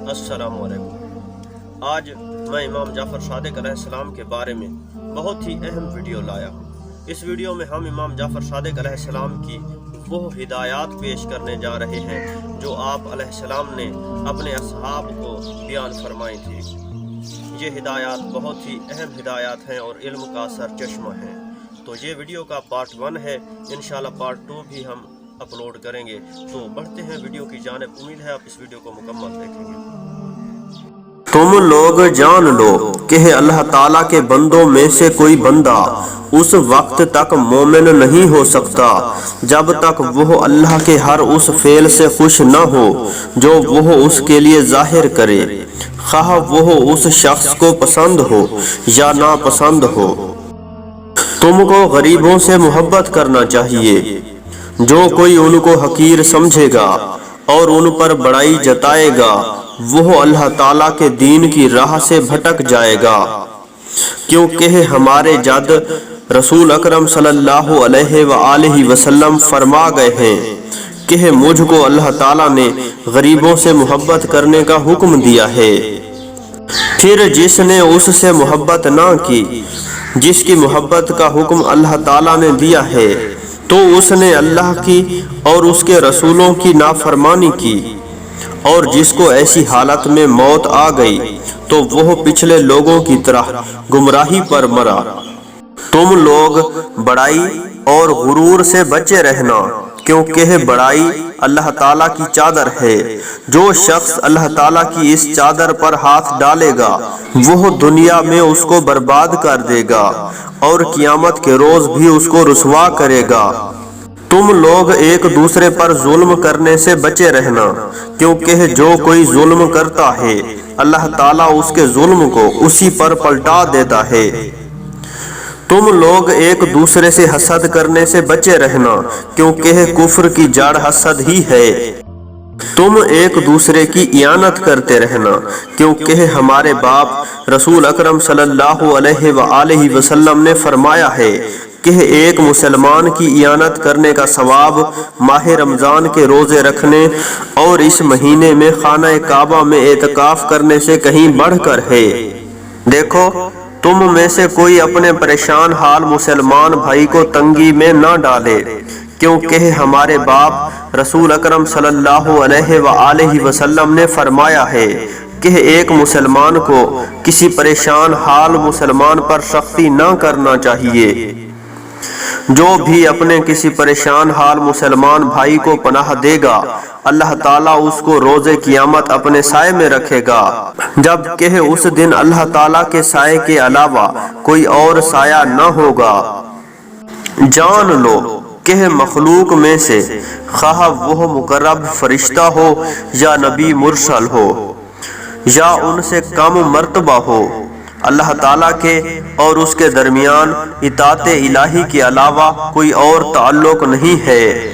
السلام علیکم۔ آج میں امام جعفر صادق علیہ السلام کے بارے میں بہت ہی اہم ویڈیو لایا ہوں۔ اس ویڈیو میں ہم امام جعفر صادق علیہ السلام کی وہ ہدایات پیش کرنے جا رہے ہیں جو آپ علیہ السلام نے اپنے اصحاب کو بیان فرمائی تھی۔ یہ ہدایات بہت ہی اہم ہدایات ہیں اور علم کا سرچشمہ ہیں۔ تو یہ ویڈیو کا پارٹ 1 ہے، انشاءاللہ پارٹ 2 بھی ہم اپلوڈ کریں گے۔ تو بڑھتے ہیں ویڈیو کی جانب، امید ہے آپ اس ویڈیو کو مکمل دیکھیں گے۔ تم لوگ جان لو کہ اللہ تعالیٰ کے بندوں میں سے کوئی بندہ اس وقت تک مومن نہیں ہو سکتا جب تک وہ اللہ کے ہر اس فعل سے خوش نہ ہو جو وہ اس کے لیے ظاہر کرے، خواہ وہ اس شخص کو پسند ہو یا ناپسند ہو۔ تم کو غریبوں سے محبت کرنا چاہیے۔ جو کوئی ان کو حقیر سمجھے گا اور ان پر بڑائی جتائے گا وہ اللہ تعالیٰ کے دین کی راہ سے بھٹک جائے گا، کیونکہ ہمارے جد رسول اکرم صلی اللہ علیہ وآلہ وسلم فرما گئے ہیں کہ مجھ کو اللہ تعالیٰ نے غریبوں سے محبت کرنے کا حکم دیا ہے۔ پھر جس نے اس سے محبت نہ کی جس کی محبت کا حکم اللہ تعالیٰ نے دیا ہے تو اس نے اللہ کی اور اس کے رسولوں کی نافرمانی کی، اور جس کو ایسی حالت میں موت آ گئی تو وہ پچھلے لوگوں کی طرح گمراہی پر مرا۔ تم لوگ بڑائی اور غرور سے بچے رہنا، کیونکہ بڑائی اللہ تعالیٰ کی چادر ہے۔ جو شخص اللہ تعالیٰ کی اس چادر پر ہاتھ ڈالے گا وہ دنیا میں اس کو برباد کر دے گا اور قیامت کے روز بھی اس کو رسوا کرے گا۔ تم لوگ ایک دوسرے پر ظلم کرنے سے بچے رہنا، کیونکہ جو کوئی ظلم کرتا ہے اللہ تعالیٰ اس کے ظلم کو اسی پر پلٹا دیتا ہے۔ تم لوگ ایک دوسرے سے حسد کرنے سے بچے رہنا، کیونکہ کفر کی جڑ حسد ہی ہے۔ تم ایک دوسرے کی اعانت کرتے رہنا، کیونکہ ہمارے باپ رسول اکرم صلی اللہ علیہ وآلہ وسلم نے فرمایا ہے کہ ایک مسلمان کی اعانت کرنے کا ثواب ماہ رمضان کے روزے رکھنے اور اس مہینے میں خانہ کعبہ میں اعتکاف کرنے سے کہیں بڑھ کر ہے۔ دیکھو، تم میں سے کوئی اپنے پریشان حال مسلمان بھائی کو تنگی میں نہ ڈالے، کیونکہ ہمارے باپ رسول اکرم صلی اللہ علیہ وآلہ وسلم نے فرمایا ہے کہ ایک مسلمان کو کسی پریشان حال مسلمان پر سختی نہ کرنا چاہیے۔ جو بھی اپنے کسی پریشان حال مسلمان بھائی کو پناہ دے گا اللہ تعالیٰ اس کو روز قیامت اپنے سائے میں رکھے گا، جبکہ اس دن اللہ تعالیٰ کے سائے کے علاوہ کوئی اور سایہ نہ ہوگا۔ جان لو کہ مخلوق میں سے خواہ وہ مقرب فرشتہ ہو یا نبی مرسل ہو یا ان سے کم مرتبہ ہو، اللہ تعالیٰ کے اور اس کے درمیان اطاعت الہی کے علاوہ کوئی اور تعلق نہیں ہے۔